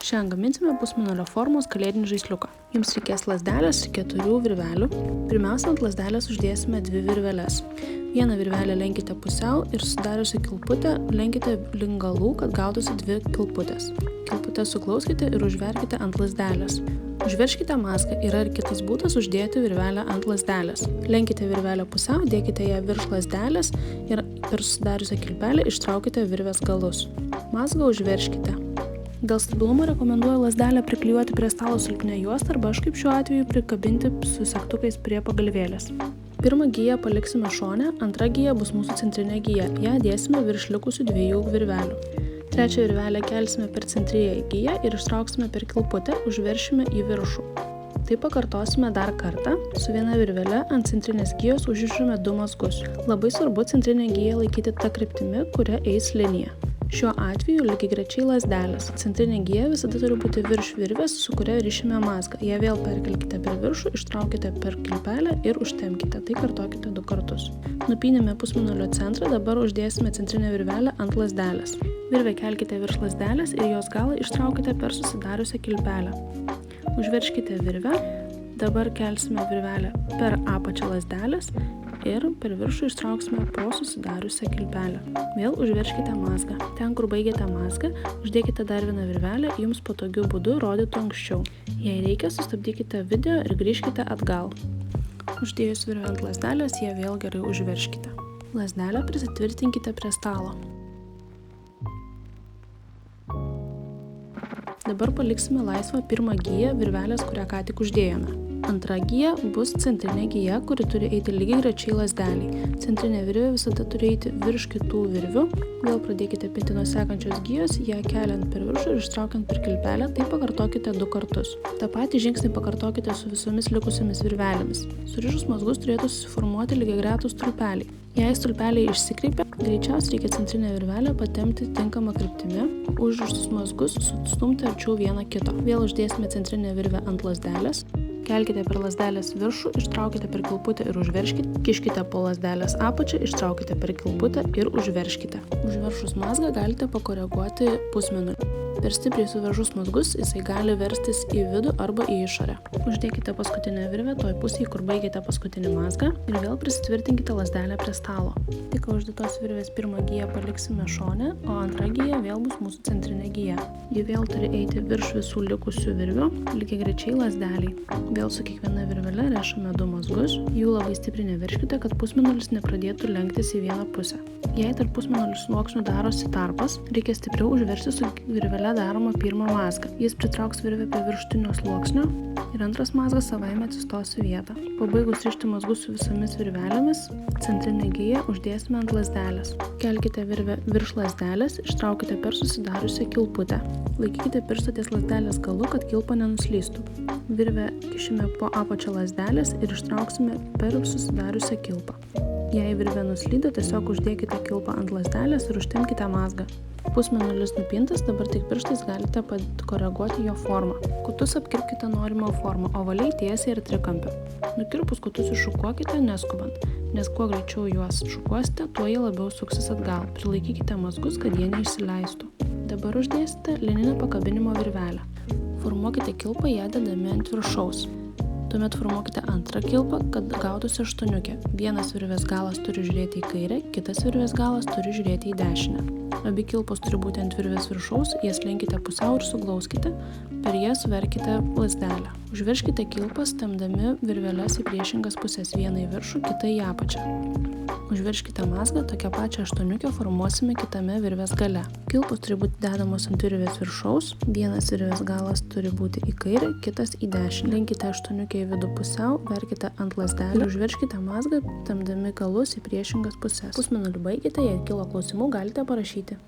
Šiandien gaminsime pusmėnulio formos kalėdinį žaisliuką. Jums reikės lazdelės ir 4 virvelių. Pirmiausia, ant lazdelės uždėsime 2 virveles. Vieną virvelę lenkite pusiau ir sudariusi kilputę lenkite link galų, kad gautųsi 2 kilputės. Kilputę suglauskite ir užverkite ant lazdelės. Užveržkite mazgą, yra ir kitas būdas uždėti virvelę ant lazdelės. Lenkite virvelę pusiau, dėkite ją virš lazdelės ir per sudariusią kilpelę ištraukite virvės galus. Mazgą užveržkite. Dėl stabilumo rekomenduoju lazdelę priklijuoti prie stalo sultinę juostą arba aš kaip šiuo atveju prikabinti su segtukais prie pagalvėlės. Pirmą giją paliksime šone, antra gija bus mūsų centrinė gija. Ją dėsime virš likusių 2 virvelių. Trečią virvelę kelsime per centrinę giją ir ištrauksime per kilputę, užveršime į viršų. Tai pakartosime dar kartą. Su viena virvele ant centrinės gijos užrišame 2 mazgus. Labai svarbu centrinę giją laikyti tą kryptimi, kuria eis linija. Šiuo atveju lygiagrečiai lazdelės. Centrinė gija visada turi būti virš virvės, su kuria rišime mazgą. Ją vėl perkelkite per viršų, ištraukite per kilpelę ir užtempkite. Tai kartokite 2 kartus. Nupynėme pusmėnulio centrą, dabar uždėsime centrinę virvelę ant lazdelės. Virvę kelkite virš lazdelės ir jos galą ištraukite per susidariusią kilpelę. Užveržkite virvę. Dabar kelsime virvelę per apačią lazdelės ir per viršų ištrauksime pro susidariusią kilpelę. Vėl užveržkite mazgą. Ten, kur baigėte mazgą, uždėkite dar vieną virvelę, jums patogiu būdu rodytų anksčiau. Jei reikia, sustabdykite video ir grįžkite atgal. Uždėjus virvę ant lazdelės, ją vėl gerai užveržkite. Lazdelę prisitvirtinkite prie stalo. Dabar paliksime laisvą pirmą giją virvelės, kurią ką tik uždėjome. Antra gija bus centrinė gija, kuri turi eiti lygiagrečiai lazdeliai. Centrinė virvė visada turi eiti virš kitų virvių. Vėl pradėkite pinti nuo sekančios gijos, ją keliant per viršų ir ištraukiant per kilpelę, tai pakartokite 2 kartus. Ta patį žingsnį pakartokite su visomis likusiamis virvelėmis. Surišus mazgus turėtų susiformuoti lygiagretūs stulpeliai. Jei stulpeliai išsikreipia, greičiausiai reikia centrinę virvelę patempti tinkamą kryptimi, užrištus mazgus sustumti arčiau vieną kito. Vėl uždėsime centrinę virvę ant lazdelės. Kelkite per lazdelės viršų, ištraukite per kilputę ir užveržkite. Kiškite po lazdelės apačią, ištraukite per kilputę ir užveržkite. Užveršus mazgą galite pakoreguoti pusmėnulį. Per stipriai suveržus mazgus jisai gali verstis į vidų arba į išorę. Uždėkite paskutinę virvę toj pusėje, kur baigėte paskutinį mazgą ir vėl prisitvirtinkite lazdelę prie stalo. Tik uždėtos virvės pirmą giją paliksime šone, o antra gija vėl bus mūsų centrinė gija. Ji vėl turi eiti virš visų likusių virvių, lygiagrečiai lazdeliai. Vėl su kiekviena virvele rešame 2 mazgus, jų labai stipriai neveržkite, kad pusmėnulis nepradėtų lenktis į vieną pusę. Jei tarp pusmėnulių sluoksnių darosi tarpas, reikia stipriau užversti su virvele daroma pirmą mazgą. Jis pritrauks virvę prie viršutinio sluoksnio ir antras mazgas savaime atsistos į vietą. Pabaigus rišti mazgus su visomis virvelėmis, centrinę giją uždėsime ant lazdelės. Kelkite virvę virš lazdelės, ištraukite per susidariusią kilputę. Laikykite pirštą ties lazdelės galu, kad kilpa nenuslystų. Virvę kišime po apačią lazdelės ir ištrauksime per susidariusią kilpą. Jei virvė nuslydo, tiesiog uždėkite kilpą ant lazdelės ir užtempkite mazgą. Pusmėnulis nupintas, dabar tik pirštais galite koreguoti jo formą. Kutus apkirpkite norimą formą, ovaliai, tiesiai ir trikampiu. Nukirpus kutus iššukuokite neskubant, nes kuo greičiau juos šukuosite, tuo jie labiau suksis atgal. Prilaikykite mazgus, kad jie neišsileistų. Dabar uždėsite lininę pakabinimo virvelę. Formuokite kilpą, ją dedami ant viršaus. Tuomet formuokite antrą kilpą, kad gautųsi aštuoniukė. Vienas virvės galas turi žiūrėti į kairę, kitas virvės galas turi žiūrėti į dešinę. Abi kilpos turi būti ant virvės viršaus, jas lenkite pusiau ir suglauskite, per jas verkite lazdelę. Užveržkite kilpas, tempdami virveles į priešingas pusės, vieną į viršų, kitą į apačią. Užveržkite mazgą, tokią pačią aštuoniukę formuosime kitame virvės gale. Kilpos turi būti dedamos ant virvės viršaus, vienas virvės galas turi būti į kairę, kitas į dešinę. Lenkite aštuoniukę į vidų pusiau, verkite ant lazdelę ir užveržkite mazgą, tempdami galus į priešingas pusės. Pusmėnulį baigėte, jei kilo klausimų, galite parašyti.